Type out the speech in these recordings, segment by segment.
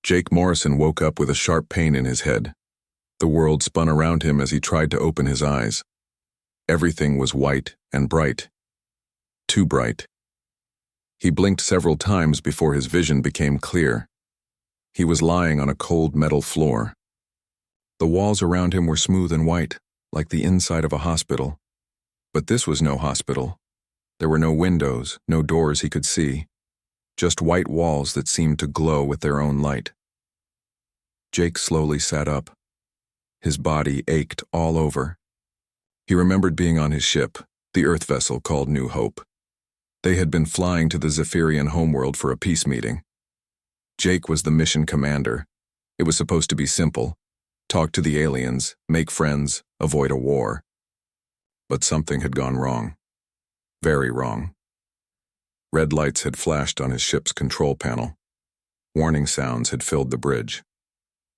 Jake Morrison woke up with a sharp pain in his head. The world spun around him as he tried to open his eyes. Everything was white and bright. Too bright. He blinked several times before his vision became clear. He was lying on a cold metal floor. The walls around him were smooth and white, like the inside of a hospital. But this was no hospital. There were no windows, no doors he could see. Just white walls that seemed to glow with their own light. Jake slowly sat up. His body ached all over. He remembered being on his ship, the Earth vessel called New Hope. They had been flying to the Zephyrian homeworld for a peace meeting. Jake was the mission commander. It was supposed to be simple. Talk to the aliens, make friends, avoid a war. But something had gone wrong. Very wrong. Red lights had flashed on his ship's control panel. Warning sounds had filled the bridge.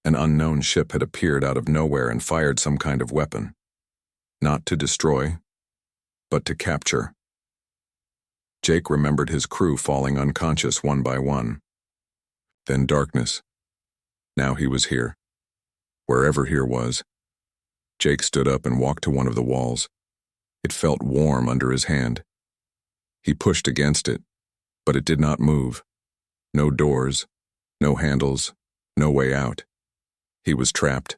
An unknown ship had appeared out of nowhere and fired some kind of weapon. Not to destroy, but to capture. Jake remembered his crew falling unconscious one by one. Then darkness. Now he was here. Wherever here was. Jake stood up and walked to one of the walls. It felt warm under his hand. He pushed against it, but it did not move. No doors, no handles, no way out. He was trapped.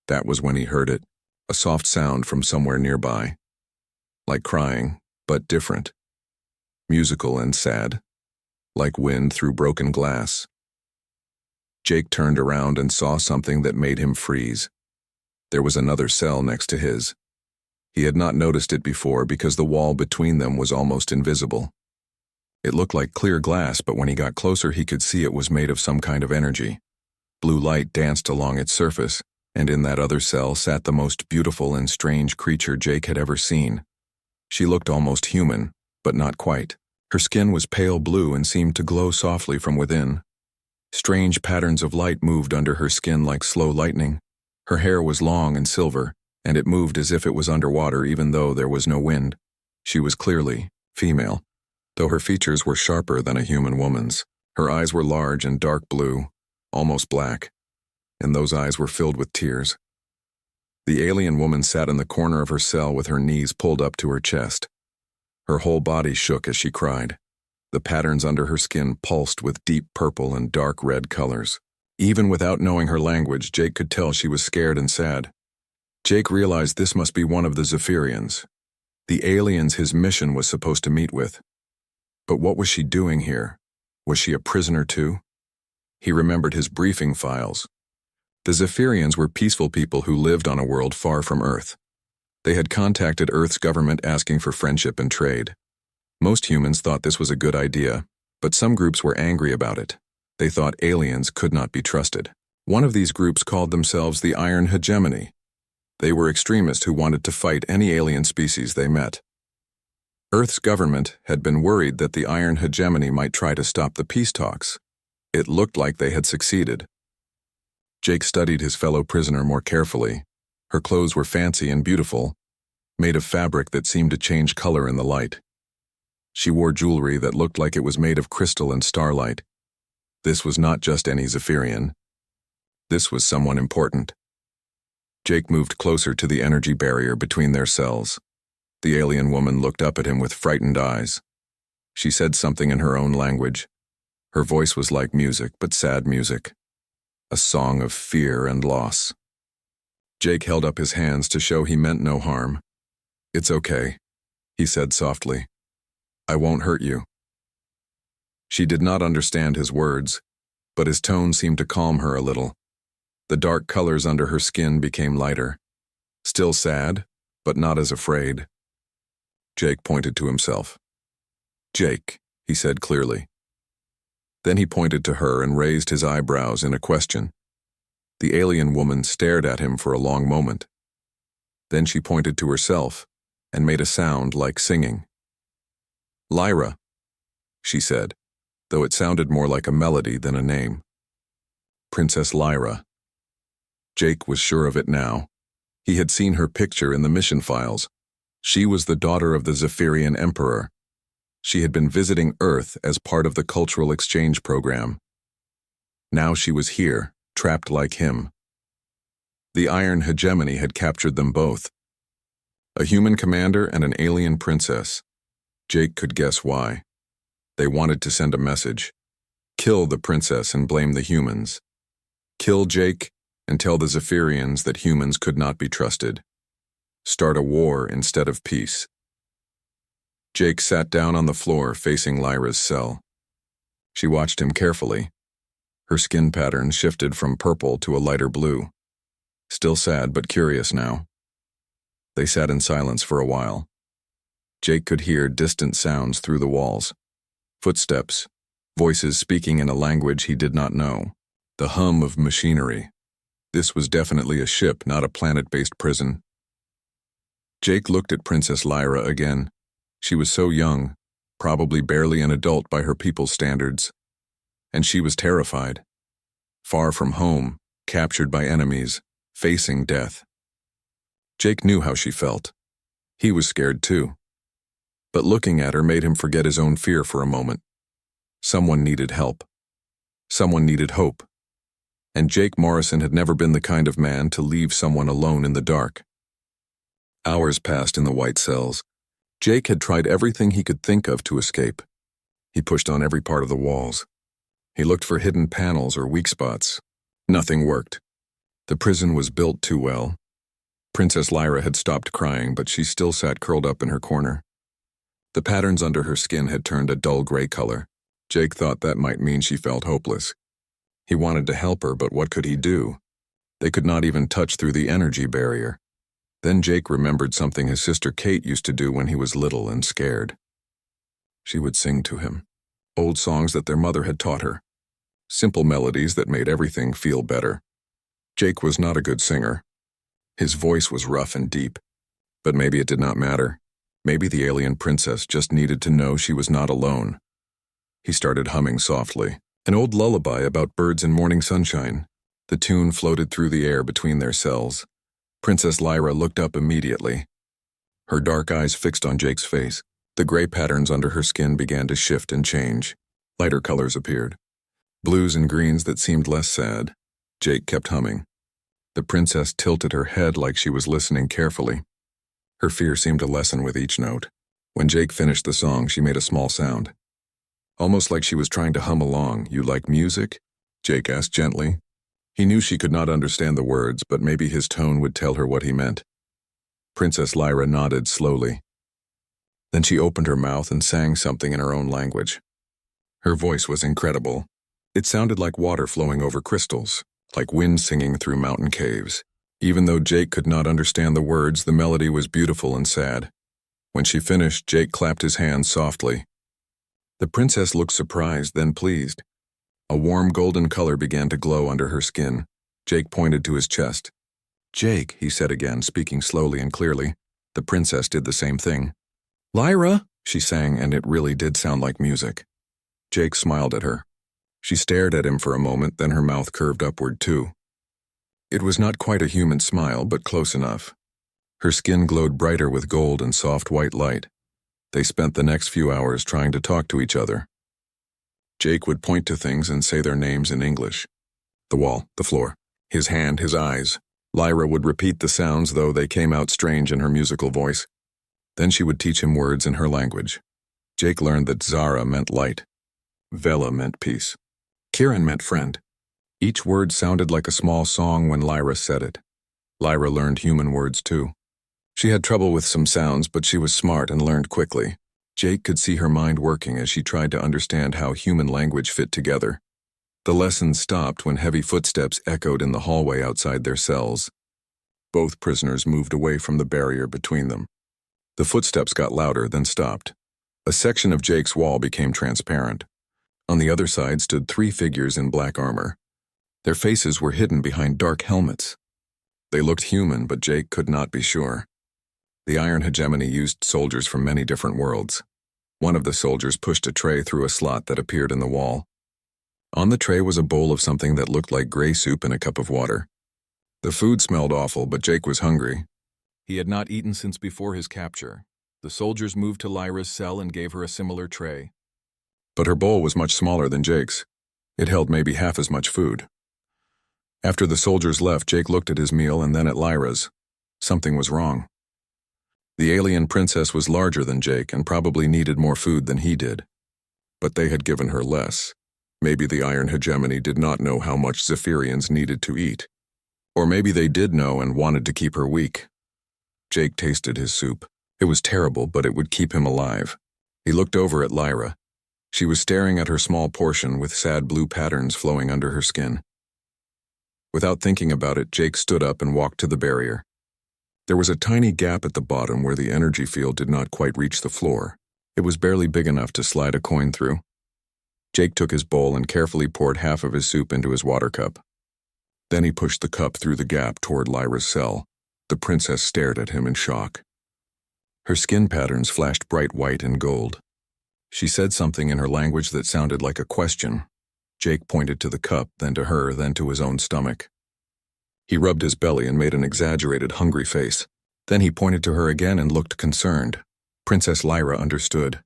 That was when he heard it, a soft sound from somewhere nearby. Like crying, but different. Musical and sad, like wind through broken glass. Jake turned around and saw something that made him freeze. There was another cell next to his. He had not noticed it before because the wall between them was almost invisible. It looked like clear glass, but when he got closer he could see it was made of some kind of energy. Blue light danced along its surface, and in that other cell sat the most beautiful and strange creature Jake had ever seen. She looked almost human, but not quite. Her skin was pale blue and seemed to glow softly from within. Strange patterns of light moved under her skin like slow lightning. Her hair was long and silver, and it moved as if it was underwater even though there was no wind. She was clearly female, though her features were sharper than a human woman's. Her eyes were large and dark blue, almost black, and those eyes were filled with tears. The alien woman sat in the corner of her cell with her knees pulled up to her chest. Her whole body shook as she cried. The patterns under her skin pulsed with deep purple and dark red colors. Even without knowing her language, Jake could tell she was scared and sad. Jake realized this must be one of the Zephyrians, the aliens his mission was supposed to meet with. But what was she doing here? Was she a prisoner too? He remembered his briefing files. The Zephyrians were peaceful people who lived on a world far from Earth. They had contacted Earth's government asking for friendship and trade. Most humans thought this was a good idea, but some groups were angry about it. They thought aliens could not be trusted. One of these groups called themselves the Iron Hegemony. They were extremists who wanted to fight any alien species they met. Earth's government had been worried that the Iron Hegemony might try to stop the peace talks. It looked like they had succeeded. Jake studied his fellow prisoner more carefully. Her clothes were fancy and beautiful, made of fabric that seemed to change color in the light. She wore jewelry that looked like it was made of crystal and starlight. This was not just any Zephyrian. This was someone important. Jake moved closer to the energy barrier between their cells. The alien woman looked up at him with frightened eyes. She said something in her own language. Her voice was like music, but sad music. A song of fear and loss. Jake held up his hands to show he meant no harm. "It's okay," he said softly. "I won't hurt you." She did not understand his words, but his tone seemed to calm her a little. The dark colors under her skin became lighter. Still sad, but not as afraid. Jake pointed to himself. "Jake," he said clearly. Then he pointed to her and raised his eyebrows in a question. The alien woman stared at him for a long moment. Then she pointed to herself and made a sound like singing. "Lyra," she said, though it sounded more like a melody than a name. Princess Lyra. Jake was sure of it now. He had seen her picture in the mission files. She was the daughter of the Zephyrian Emperor. She had been visiting Earth as part of the cultural exchange program. Now she was here, trapped like him. The Iron Hegemony had captured them both. A human commander and an alien princess. Jake could guess why. They wanted to send a message. Kill the princess and blame the humans. Kill Jake and tell the Zephyrians that humans could not be trusted. Start a war instead of peace. Jake sat down on the floor facing Lyra's cell. She watched him carefully. Her skin pattern shifted from purple to a lighter blue. Still sad but curious now. They sat in silence for a while. Jake could hear distant sounds through the walls. Footsteps, voices speaking in a language he did not know. The hum of machinery. This was definitely a ship, not a planet-based prison. Jake looked at Princess Lyra again. She was so young, probably barely an adult by her people's standards. And she was terrified. Far from home, captured by enemies, facing death. Jake knew how she felt. He was scared too. But looking at her made him forget his own fear for a moment. Someone needed help. Someone needed hope. And Jake Morrison had never been the kind of man to leave someone alone in the dark. Hours passed in the white cells. Jake had tried everything he could think of to escape. He pushed on every part of the walls. He looked for hidden panels or weak spots. Nothing worked. The prison was built too well. Princess Lyra had stopped crying, but she still sat curled up in her corner. The patterns under her skin had turned a dull gray color. Jake thought that might mean she felt hopeless. He wanted to help her, but what could he do? They could not even touch through the energy barrier. Then Jake remembered something his sister Kate used to do when he was little and scared. She would sing to him. Old songs that their mother had taught her. Simple melodies that made everything feel better. Jake was not a good singer. His voice was rough and deep. But maybe it did not matter. Maybe the alien princess just needed to know she was not alone. He started humming softly. An old lullaby about birds in morning sunshine. The tune floated through the air between their cells. Princess Lyra looked up immediately. Her dark eyes fixed on Jake's face. The gray patterns under her skin began to shift and change. Lighter colors appeared. Blues and greens that seemed less sad. Jake kept humming. The princess tilted her head like she was listening carefully. Her fear seemed to lessen with each note. When Jake finished the song, she made a small sound. Almost like she was trying to hum along. "You like music?" Jake asked gently. He knew she could not understand the words, but maybe his tone would tell her what he meant. Princess Lyra nodded slowly. Then she opened her mouth and sang something in her own language. Her voice was incredible. It sounded like water flowing over crystals, like wind singing through mountain caves. Even though Jake could not understand the words, the melody was beautiful and sad. When she finished, Jake clapped his hands softly. The princess looked surprised, then pleased. A warm golden color began to glow under her skin. Jake pointed to his chest. "Jake," he said again, speaking slowly and clearly. The princess did the same thing. "Lyra," she sang, and it really did sound like music. Jake smiled at her. She stared at him for a moment, then her mouth curved upward too. It was not quite a human smile, but close enough. Her skin glowed brighter with gold and soft white light. They spent the next few hours trying to talk to each other. Jake would point to things and say their names in English. The wall, the floor, his hand, his eyes. Lyra would repeat the sounds, though they came out strange in her musical voice. Then she would teach him words in her language. Jake learned that Zara meant light. Vela meant peace. Kieran meant friend. Each word sounded like a small song when Lyra said it. Lyra learned human words too. She had trouble with some sounds, but she was smart and learned quickly. Jake could see her mind working as she tried to understand how human language fit together. The lessons stopped when heavy footsteps echoed in the hallway outside their cells. Both prisoners moved away from the barrier between them. The footsteps got louder, then stopped. A section of Jake's wall became transparent. On the other side stood 3 figures in black armor. Their faces were hidden behind dark helmets. They looked human, but Jake could not be sure. The Iron Hegemony used soldiers from many different worlds. One of the soldiers pushed a tray through a slot that appeared in the wall. On the tray was a bowl of something that looked like gray soup and a cup of water. The food smelled awful, but Jake was hungry. He had not eaten since before his capture. The soldiers moved to Lyra's cell and gave her a similar tray. But her bowl was much smaller than Jake's. It held maybe half as much food. After the soldiers left, Jake looked at his meal and then at Lyra's. Something was wrong. The alien princess was larger than Jake and probably needed more food than he did. But they had given her less. Maybe the Iron Hegemony did not know how much Zephyrians needed to eat. Or maybe they did know and wanted to keep her weak. Jake tasted his soup. It was terrible, but it would keep him alive. He looked over at Lyra. She was staring at her small portion with sad blue patterns flowing under her skin. Without thinking about it, Jake stood up and walked to the barrier. There was a tiny gap at the bottom where the energy field did not quite reach the floor. It was barely big enough to slide a coin through. Jake took his bowl and carefully poured half of his soup into his water cup. Then he pushed the cup through the gap toward Lyra's cell. The princess stared at him in shock. Her skin patterns flashed bright white and gold. She said something in her language that sounded like a question. Jake pointed to the cup, then to her, then to his own stomach. He rubbed his belly and made an exaggerated, hungry face. Then he pointed to her again and looked concerned. Princess Lyra understood.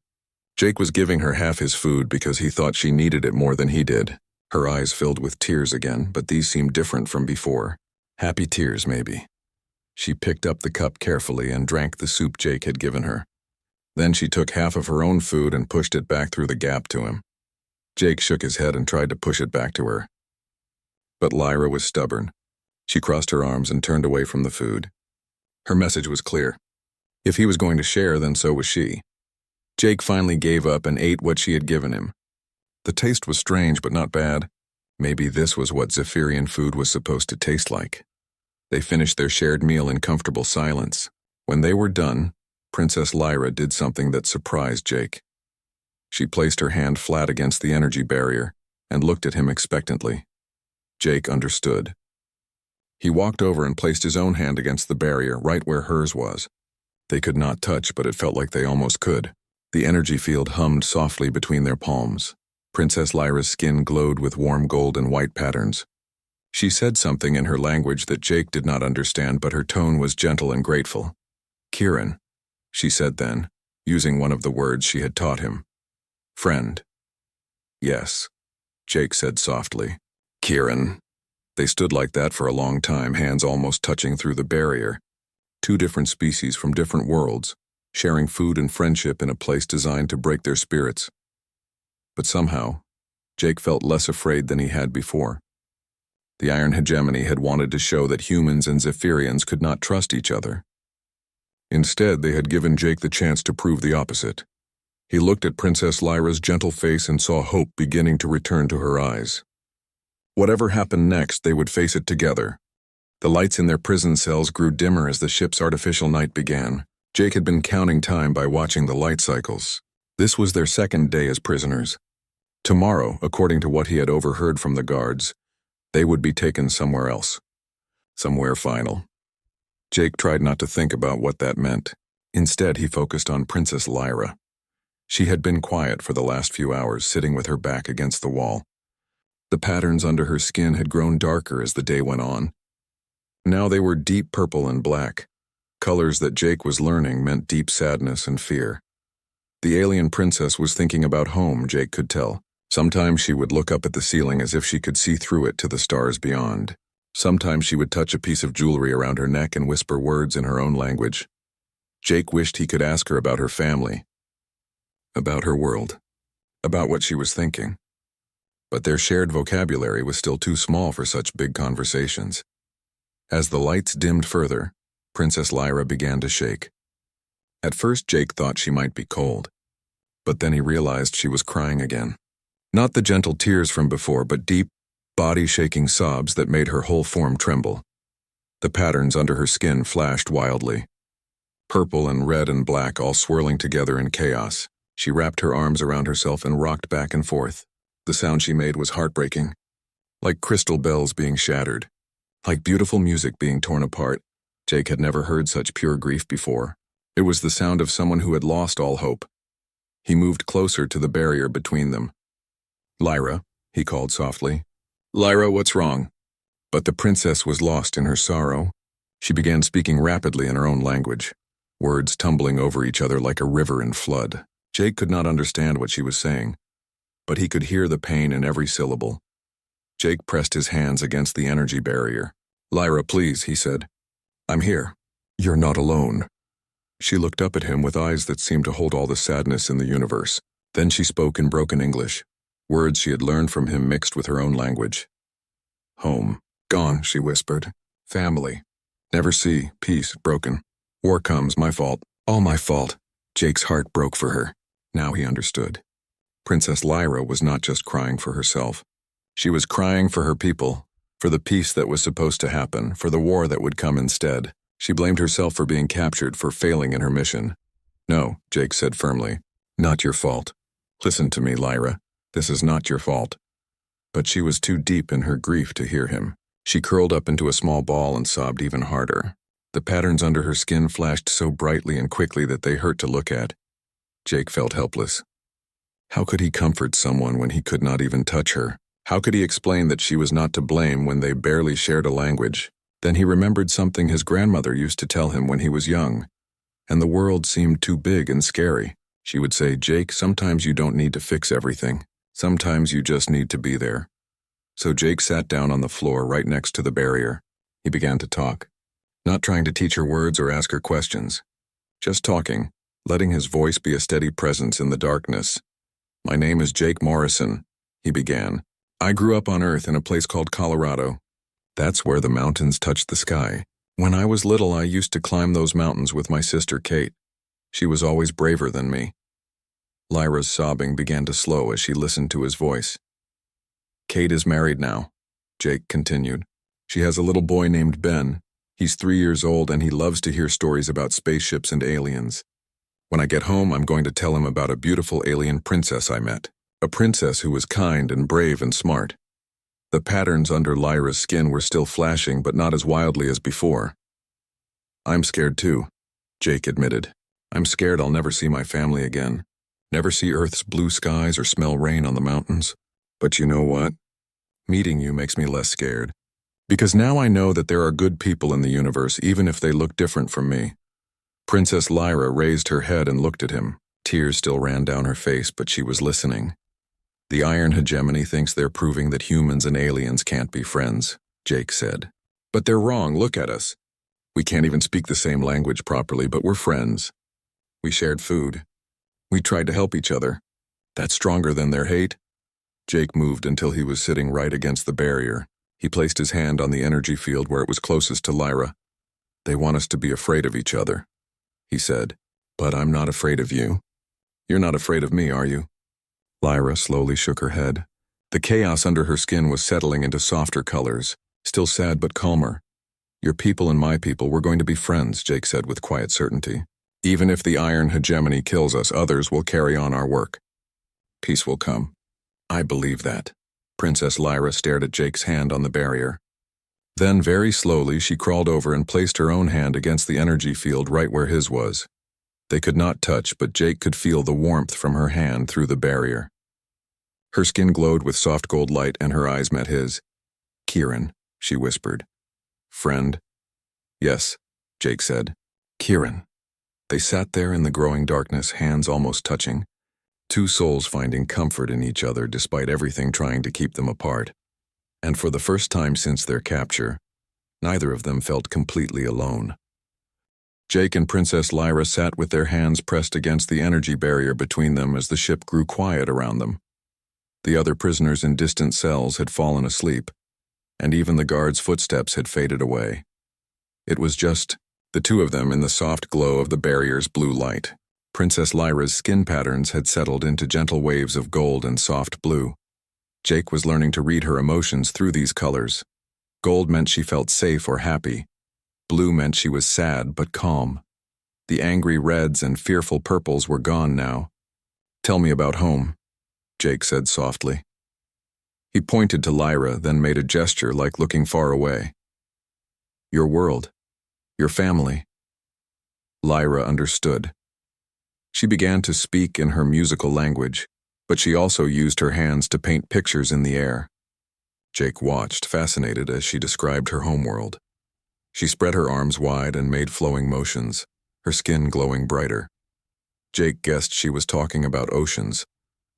Jake was giving her half his food because he thought she needed it more than he did. Her eyes filled with tears again, but these seemed different from before. Happy tears, maybe. She picked up the cup carefully and drank the soup Jake had given her. Then she took half of her own food and pushed it back through the gap to him. Jake shook his head and tried to push it back to her. But Lyra was stubborn. She crossed her arms and turned away from the food. Her message was clear. If he was going to share, then so was she. Jake finally gave up and ate what she had given him. The taste was strange but not bad. Maybe this was what Zephyrian food was supposed to taste like. They finished their shared meal in comfortable silence. When they were done, Princess Lyra did something that surprised Jake. She placed her hand flat against the energy barrier and looked at him expectantly. Jake understood. He walked over and placed his own hand against the barrier right where hers was. They could not touch, but it felt like they almost could. The energy field hummed softly between their palms. Princess Lyra's skin glowed with warm gold and white patterns. She said something in her language that Jake did not understand, but her tone was gentle and grateful. "Kieran," she said then, using one of the words she had taught him. "Friend." "Yes," Jake said softly. "Kieran." They stood like that for a long time, hands almost touching through the barrier. Two different species from different worlds, sharing food and friendship in a place designed to break their spirits. But somehow, Jake felt less afraid than he had before. The Iron Hegemony had wanted to show that humans and Zephyrians could not trust each other. Instead, they had given Jake the chance to prove the opposite. He looked at Princess Lyra's gentle face and saw hope beginning to return to her eyes. Whatever happened next, they would face it together. The lights in their prison cells grew dimmer as the ship's artificial night began. Jake had been counting time by watching the light cycles. This was their second day as prisoners. Tomorrow, according to what he had overheard from the guards, they would be taken somewhere else. Somewhere final. Jake tried not to think about what that meant. Instead, he focused on Princess Lyra. She had been quiet for the last few hours, sitting with her back against the wall. The patterns under her skin had grown darker as the day went on. Now they were deep purple and black. Colors that Jake was learning meant deep sadness and fear. The alien princess was thinking about home, Jake could tell. Sometimes she would look up at the ceiling as if she could see through it to the stars beyond. Sometimes she would touch a piece of jewelry around her neck and whisper words in her own language. Jake wished he could ask her about her family, about her world, about what she was thinking. But their shared vocabulary was still too small for such big conversations. As the lights dimmed further, Princess Lyra began to shake. At first, Jake thought she might be cold, but then he realized she was crying again. Not the gentle tears from before, but deep, body-shaking sobs that made her whole form tremble. The patterns under her skin flashed wildly. Purple and red and black all swirling together in chaos. She wrapped her arms around herself and rocked back and forth. The sound she made was heartbreaking, like crystal bells being shattered, like beautiful music being torn apart. Jake had never heard such pure grief before. It was the sound of someone who had lost all hope. He moved closer to the barrier between them. "Lyra," he called softly. "Lyra, what's wrong?" But the princess was lost in her sorrow. She began speaking rapidly in her own language, words tumbling over each other like a river in flood. Jake could not understand what she was saying, but he could hear the pain in every syllable. Jake pressed his hands against the energy barrier. "Lyra, please," he said. "I'm here. You're not alone." She looked up at him with eyes that seemed to hold all the sadness in the universe. Then she spoke in broken English, words she had learned from him mixed with her own language. "Home. Gone," she whispered. "Family. Never see. Peace. Broken. War comes. My fault. All my fault." Jake's heart broke for her. Now he understood. Princess Lyra was not just crying for herself. She was crying for her people, for the peace that was supposed to happen, for the war that would come instead. She blamed herself for being captured, for failing in her mission. "No," Jake said firmly. "Not your fault. Listen to me, Lyra. This is not your fault." But she was too deep in her grief to hear him. She curled up into a small ball and sobbed even harder. The patterns under her skin flashed so brightly and quickly that they hurt to look at. Jake felt helpless. How could he comfort someone when he could not even touch her? How could he explain that she was not to blame when they barely shared a language? Then he remembered something his grandmother used to tell him when he was young, and the world seemed too big and scary. She would say, "Jake, sometimes you don't need to fix everything. Sometimes you just need to be there." So Jake sat down on the floor right next to the barrier. He began to talk, not trying to teach her words or ask her questions. Just talking, letting his voice be a steady presence in the darkness. "My name is Jake Morrison," he began. "I grew up on Earth in a place called Colorado. That's where the mountains touch the sky. When I was little, I used to climb those mountains with my sister Kate. She was always braver than me." Lyra's sobbing began to slow as she listened to his voice. "Kate is married now," Jake continued. "She has a little boy named Ben. He's 3 years old and he loves to hear stories about spaceships and aliens. When I get home, I'm going to tell him about a beautiful alien princess I met. A princess who was kind and brave and smart." The patterns under Lyra's skin were still flashing, but not as wildly as before. "I'm scared too," Jake admitted. "I'm scared I'll never see my family again. Never see Earth's blue skies or smell rain on the mountains. But you know what? Meeting you makes me less scared. Because now I know that there are good people in the universe, even if they look different from me." Princess Lyra raised her head and looked at him. Tears still ran down her face, but she was listening. "The Iron Hegemony thinks they're proving that humans and aliens can't be friends," Jake said. "But they're wrong, look at us. We can't even speak the same language properly, but we're friends. We shared food. We tried to help each other. That's stronger than their hate." Jake moved until he was sitting right against the barrier. He placed his hand on the energy field where it was closest to Lyra. "They want us to be afraid of each other," he said. "But I'm not afraid of you. You're not afraid of me, are you?" Lyra slowly shook her head. The chaos under her skin was settling into softer colors, still sad but calmer. "Your people and my people, we're going to be friends," Jake said with quiet certainty. "Even if the Iron Hegemony kills us, others will carry on our work. Peace will come. I believe that." Princess Lyra stared at Jake's hand on the barrier. Then, very slowly, she crawled over and placed her own hand against the energy field right where his was. They could not touch, but Jake could feel the warmth from her hand through the barrier. Her skin glowed with soft gold light and her eyes met his. "Kieran," she whispered. "Friend?" "Yes," Jake said. "Kieran." They sat there in the growing darkness, hands almost touching, two souls finding comfort in each other despite everything trying to keep them apart. And for the first time since their capture, neither of them felt completely alone. Jake and Princess Lyra sat with their hands pressed against the energy barrier between them as the ship grew quiet around them. The other prisoners in distant cells had fallen asleep, and even the guards' footsteps had faded away. It was just the two of them in the soft glow of the barrier's blue light. Princess Lyra's skin patterns had settled into gentle waves of gold and soft blue. Jake was learning to read her emotions through these colors. Gold meant she felt safe or happy. Blue meant she was sad but calm. The angry reds and fearful purples were gone now. "Tell me about home," Jake said softly. He pointed to Lyra, then made a gesture like looking far away. "Your world. Your family." Lyra understood. She began to speak in her musical language, but she also used her hands to paint pictures in the air. Jake watched, fascinated, as she described her homeworld. She spread her arms wide and made flowing motions, her skin glowing brighter. Jake guessed she was talking about oceans,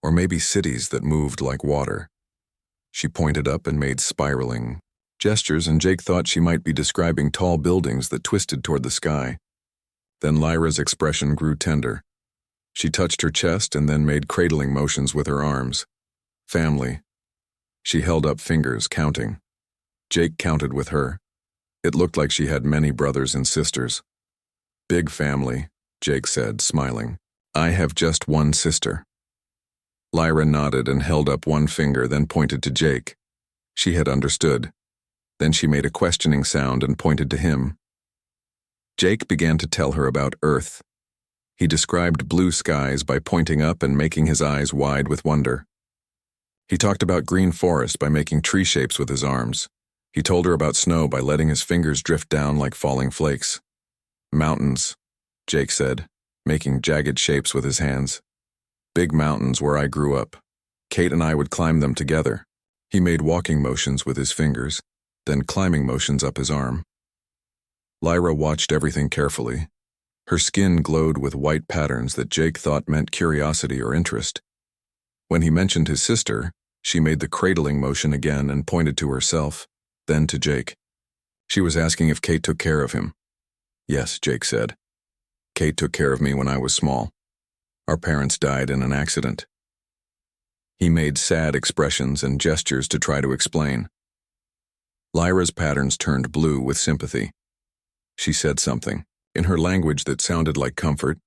Or maybe cities that moved like water. She pointed up and made spiraling gestures, and Jake thought she might be describing tall buildings that twisted toward the sky. Then Lyra's expression grew tender. She touched her chest and then made cradling motions with her arms. Family. She held up fingers, counting. Jake counted with her. It looked like she had many brothers and sisters. Big family, Jake said, smiling. I have just one sister. Lyra nodded and held up one finger, then pointed to Jake. She had understood. Then she made a questioning sound and pointed to him. Jake began to tell her about Earth. He described blue skies by pointing up and making his eyes wide with wonder. He talked about green forest by making tree shapes with his arms. He told her about snow by letting his fingers drift down like falling flakes. Mountains, Jake said, making jagged shapes with his hands. Big mountains where I grew up. Kate and I would climb them together. He made walking motions with his fingers, then climbing motions up his arm. Lyra watched everything carefully. Her skin glowed with white patterns that Jake thought meant curiosity or interest. When he mentioned his sister, she made the cradling motion again and pointed to herself, then to Jake. She was asking if Kate took care of him. Yes, Jake said. Kate took care of me when I was small. Our parents died in an accident. He made sad expressions and gestures to try to explain. Lyra's patterns turned blue with sympathy. She said something, in her language that sounded like comfort,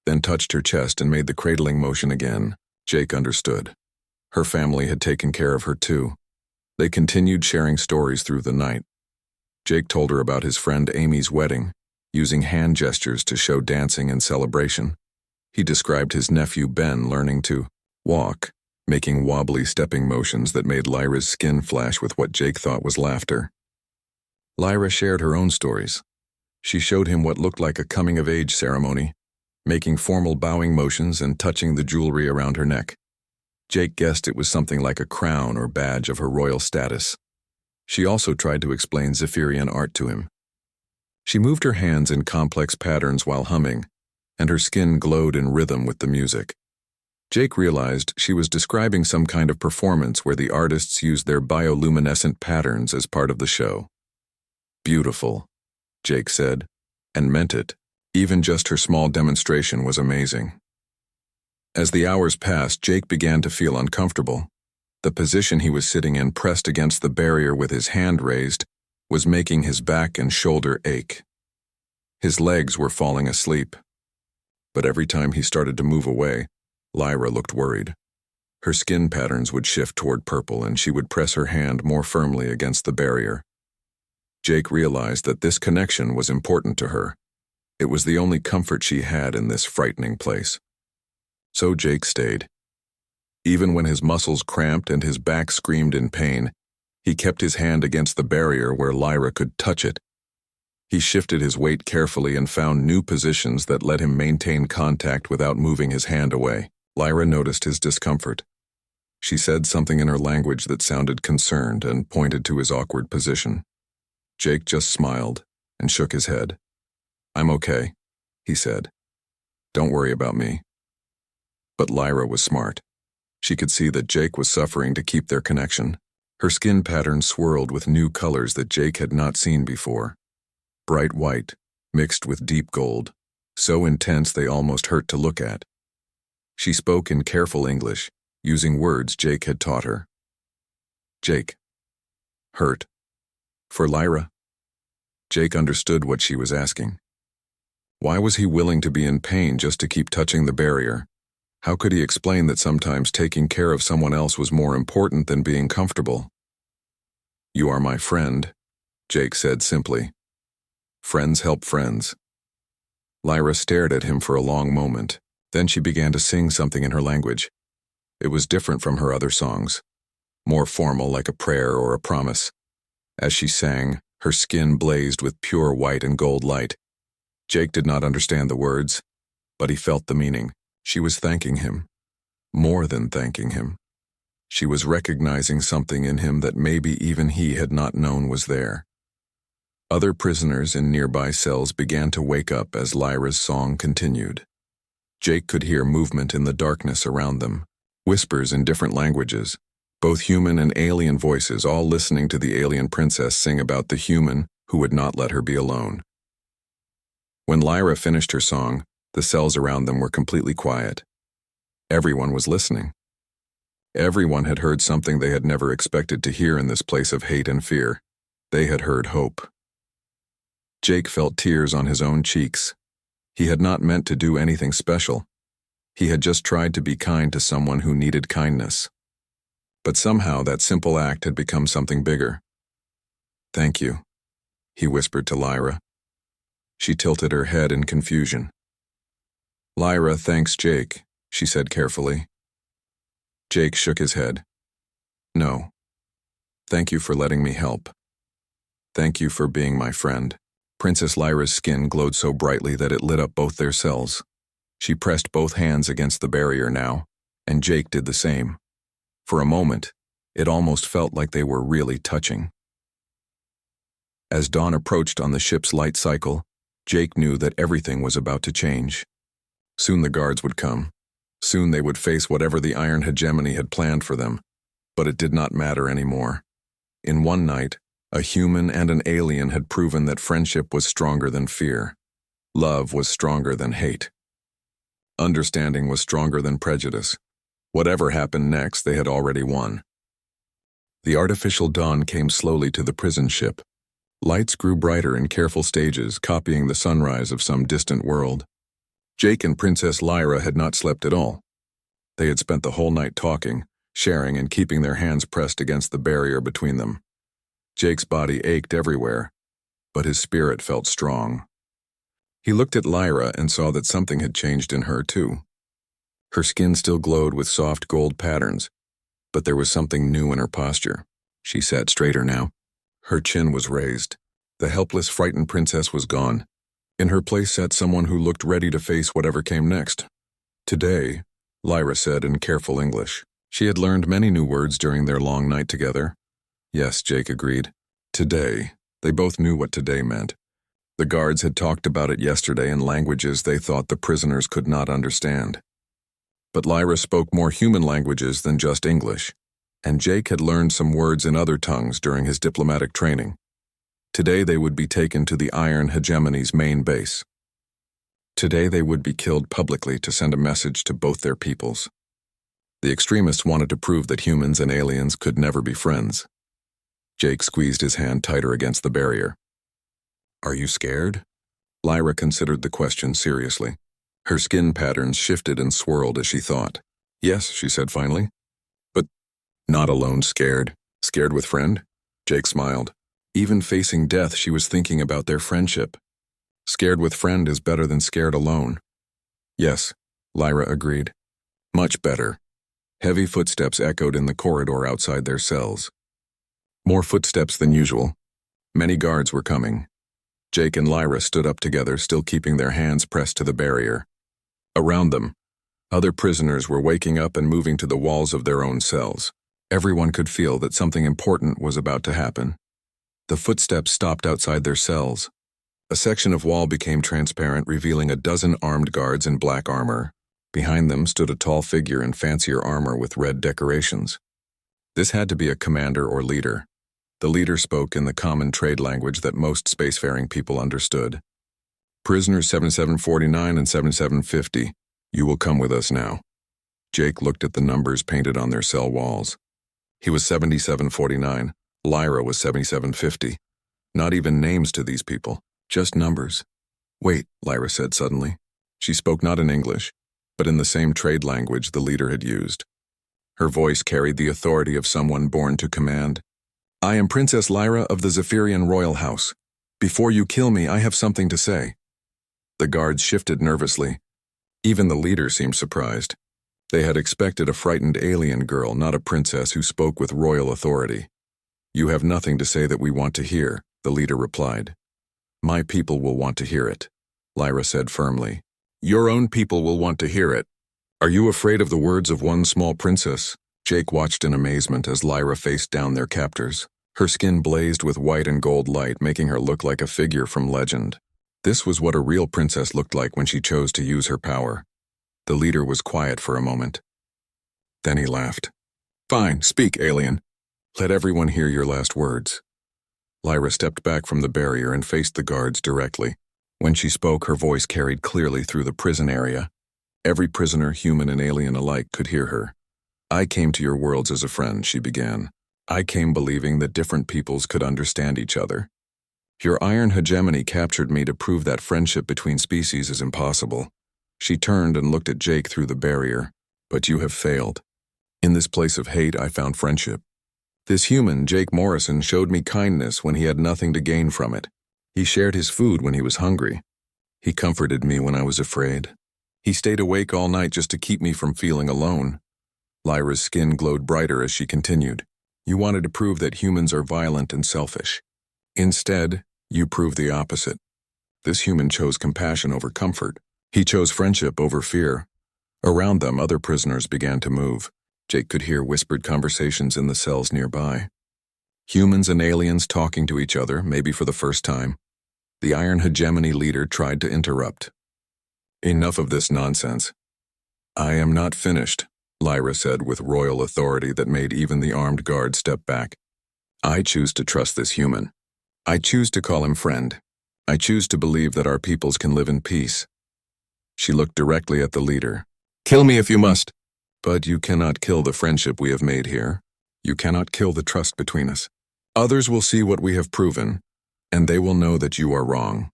then touched her chest and made the cradling motion again. Jake understood. Her family had taken care of her too. They continued sharing stories through the night. Jake told her about his friend Amy's wedding, using hand gestures to show dancing and celebration. He described his nephew Ben learning to walk, making wobbly stepping motions that made Lyra's skin flash with what Jake thought was laughter. Lyra shared her own stories. She showed him what looked like a coming-of-age ceremony, making formal bowing motions and touching the jewelry around her neck. Jake guessed it was something like a crown or badge of her royal status. She also tried to explain Zephyrian art to him. She moved her hands in complex patterns while humming, and her skin glowed in rhythm with the music. Jake realized she was describing some kind of performance where the artists used their bioluminescent patterns as part of the show. Beautiful, Jake said, and meant it. Even just her small demonstration was amazing. As the hours passed, Jake began to feel uncomfortable. The position he was sitting in, pressed against the barrier with his hand raised, was making his back and shoulder ache. His legs were falling asleep. But every time he started to move away, Lyra looked worried. Her skin patterns would shift toward purple, and she would press her hand more firmly against the barrier. Jake realized that this connection was important to her. It was the only comfort she had in this frightening place. So Jake stayed. Even when his muscles cramped and his back screamed in pain, he kept his hand against the barrier where Lyra could touch it. He shifted his weight carefully and found new positions that let him maintain contact without moving his hand away. Lyra noticed his discomfort. She said something in her language that sounded concerned and pointed to his awkward position. Jake just smiled and shook his head. I'm okay, he said. Don't worry about me. But Lyra was smart. She could see that Jake was suffering to keep their connection. Her skin pattern swirled with new colors that Jake had not seen before. Bright white, mixed with deep gold, so intense they almost hurt to look at. She spoke in careful English, using words Jake had taught her. Jake. Hurt. For Lyra? Jake understood what she was asking. Why was he willing to be in pain just to keep touching the barrier? How could he explain that sometimes taking care of someone else was more important than being comfortable? You are my friend, Jake said simply. Friends help friends. Lyra stared at him for a long moment. Then she began to sing something in her language. It was different from her other songs, more formal, like a prayer or a promise. As she sang, her skin blazed with pure white and gold light. Jake did not understand the words, but he felt the meaning. She was thanking him. More than thanking him. She was recognizing something in him that maybe even he had not known was there. Other prisoners in nearby cells began to wake up as Lyra's song continued. Jake could hear movement in the darkness around them, Whispers in different languages, both human and alien voices, all listening to the alien princess sing about the human who would not let her be alone. When Lyra finished her song, the cells around them were completely quiet. Everyone was listening. Everyone had heard something they had never expected to hear in this place of hate and fear. They had heard hope. Jake felt tears on his own cheeks. He had not meant to do anything special. He had just tried to be kind to someone who needed kindness. But somehow that simple act had become something bigger. "Thank you," he whispered to Lyra. She tilted her head in confusion. "Lyra thanks Jake," she said carefully. Jake shook his head. "No. Thank you for letting me help. Thank you for being my friend." Princess Lyra's skin glowed so brightly that it lit up both their cells. She pressed both hands against the barrier now, and Jake did the same. For a moment, it almost felt like they were really touching. As dawn approached on the ship's light cycle, Jake knew that everything was about to change. Soon the guards would come. Soon they would face whatever the Iron Hegemony had planned for them, but it did not matter anymore. In one night, a human and an alien had proven that friendship was stronger than fear. Love was stronger than hate. Understanding was stronger than prejudice. Whatever happened next, they had already won. The artificial dawn came slowly to the prison ship. Lights grew brighter in careful stages, copying the sunrise of some distant world. Jake and Princess Lyra had not slept at all. They had spent the whole night talking, sharing, and keeping their hands pressed against the barrier between them. Jake's body ached everywhere, but his spirit felt strong. He looked at Lyra and saw that something had changed in her too. Her skin still glowed with soft gold patterns, but there was something new in her posture. She sat straighter now. Her chin was raised. The helpless, frightened princess was gone. In her place sat someone who looked ready to face whatever came next. "Today," Lyra said in careful English. She had learned many new words during their long night together. Yes, Jake agreed. Today. They both knew what today meant. The guards had talked about it yesterday in languages they thought the prisoners could not understand. But Lyra spoke more human languages than just English, and Jake had learned some words in other tongues during his diplomatic training. Today they would be taken to the Iron Hegemony's main base. Today they would be killed publicly to send a message to both their peoples. The extremists wanted to prove that humans and aliens could never be friends. Jake squeezed his hand tighter against the barrier. "Are you scared?" Lyra considered the question seriously. Her skin patterns shifted and swirled as she thought. "Yes," she said finally. "But not alone scared. Scared with friend?" Jake smiled. Even facing death, she was thinking about their friendship. Scared with friend is better than scared alone. "Yes," Lyra agreed. "Much better." Heavy footsteps echoed in the corridor outside their cells. More footsteps than usual. Many guards were coming. Jake and Lyra stood up together, still keeping their hands pressed to the barrier. Around them, other prisoners were waking up and moving to the walls of their own cells. Everyone could feel that something important was about to happen. The footsteps stopped outside their cells. A section of wall became transparent, revealing a dozen armed guards in black armor. Behind them stood a tall figure in fancier armor with red decorations. This had to be a commander or leader. The leader spoke in the common trade language that most spacefaring people understood. "Prisoners 7749 and 7750, you will come with us now." Jake looked at the numbers painted on their cell walls. He was 7749. Lyra was 7750. Not even names to these people, just numbers. "Wait," Lyra said suddenly. She spoke not in English, but in the same trade language the leader had used. Her voice carried the authority of someone born to command. "I am Princess Lyra of the Zephyrian Royal House. Before you kill me, I have something to say." The guards shifted nervously. Even the leader seemed surprised. They had expected a frightened alien girl, not a princess who spoke with royal authority. "You have nothing to say that we want to hear," the leader replied. "My people will want to hear it," Lyra said firmly. "Your own people will want to hear it. Are you afraid of the words of one small princess?" Jake watched in amazement as Lyra faced down their captors. Her skin blazed with white and gold light, making her look like a figure from legend. This was what a real princess looked like when she chose to use her power. The leader was quiet for a moment. Then he laughed. Fine, speak, alien. Let everyone hear your last words. Lyra stepped back from the barrier and faced the guards directly. When she spoke, her voice carried clearly through the prison area. Every prisoner, human and alien alike, could hear her. I came to your worlds as a friend, she began. I came believing that different peoples could understand each other. Your iron hegemony captured me to prove that friendship between species is impossible. She turned and looked at Jake through the barrier. But you have failed. In this place of hate, I found friendship. This human, Jake Morrison, showed me kindness when he had nothing to gain from it. He shared his food when he was hungry. He comforted me when I was afraid. He stayed awake all night just to keep me from feeling alone. Lyra's skin glowed brighter as she continued. You wanted to prove that humans are violent and selfish. Instead, you proved the opposite. This human chose compassion over comfort. He chose friendship over fear. Around them, other prisoners began to move. Jake could hear whispered conversations in the cells nearby. Humans and aliens talking to each other, maybe for the first time. The Iron Hegemony leader tried to interrupt. Enough of this nonsense. I am not finished, Lyra said with royal authority that made even the armed guard step back. I choose to trust this human. I choose to call him friend. I choose to believe that our peoples can live in peace. She looked directly at the leader. Kill me if you must. But you cannot kill the friendship we have made here. You cannot kill the trust between us. Others will see what we have proven, and they will know that you are wrong.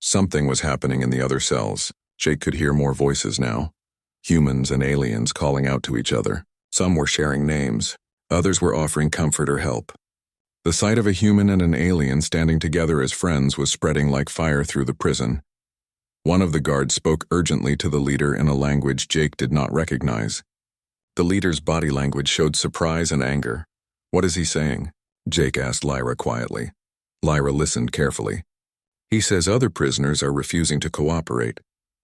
Something was happening in the other cells. Jake could hear more voices now. Humans and aliens calling out to each other. Some were sharing names. Others were offering comfort or help. The sight of a human and an alien standing together as friends was spreading like fire through the prison. One of the guards spoke urgently to the leader in a language Jake did not recognize. The leader's body language showed surprise and anger. What is he saying? Jake asked Lyra quietly. Lyra listened carefully. He says other prisoners are refusing to cooperate.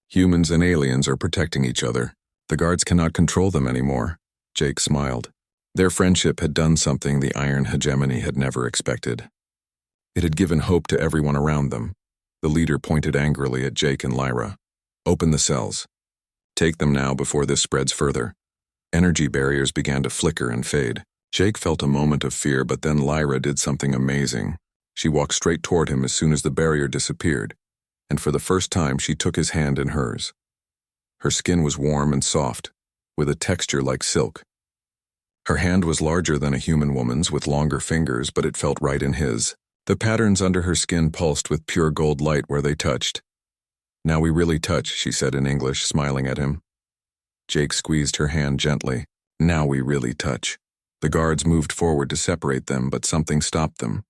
Humans and aliens are protecting each other. The guards cannot control them anymore. Jake smiled. Their friendship had done something the Iron Hegemony had never expected. It had given hope to everyone around them. The leader pointed angrily at Jake and Lyra. Open the cells. Take them now before this spreads further. Energy barriers began to flicker and fade. Jake felt a moment of fear, but then Lyra did something amazing. She walked straight toward him as soon as the barrier disappeared, and for the first time she took his hand in hers. Her skin was warm and soft, with a texture like silk. Her hand was larger than a human woman's, with longer fingers, but it felt right in his. The patterns under her skin pulsed with pure gold light where they touched. Now we really touch, she said in English, smiling at him. Jake squeezed her hand gently. Now we really touch. The guards moved forward to separate them, but something stopped them.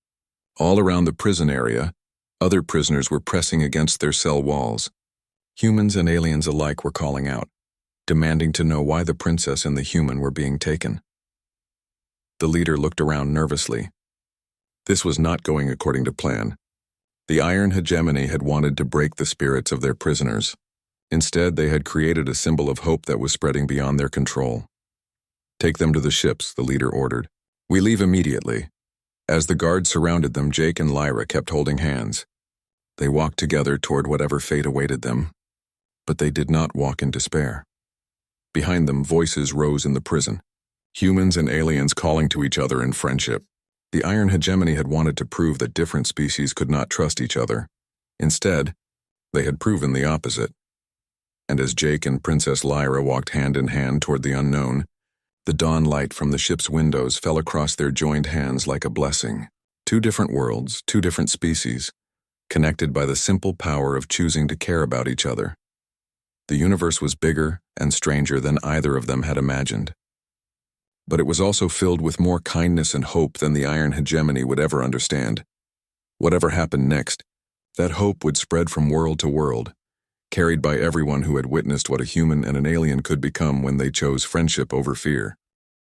All around the prison area, other prisoners were pressing against their cell walls. Humans and aliens alike were calling out, demanding to know why the princess and the human were being taken. The leader looked around nervously. This was not going according to plan. The Iron Hegemony had wanted to break the spirits of their prisoners. Instead, they had created a symbol of hope that was spreading beyond their control. Take them to the ships, the leader ordered. We leave immediately. As the guards surrounded them, Jake and Lyra kept holding hands. They walked together toward whatever fate awaited them. But they did not walk in despair. Behind them, voices rose in the prison. Humans and aliens calling to each other in friendship. The Iron Hegemony had wanted to prove that different species could not trust each other. Instead, they had proven the opposite. And as Jake and Princess Lyra walked hand in hand toward the unknown, the dawn light from the ship's windows fell across their joined hands like a blessing. Two different worlds, two different species, connected by the simple power of choosing to care about each other. The universe was bigger and stranger than either of them had imagined. But it was also filled with more kindness and hope than the Iron Hegemony would ever understand. Whatever happened next, that hope would spread from world to world, carried by everyone who had witnessed what a human and an alien could become when they chose friendship over fear.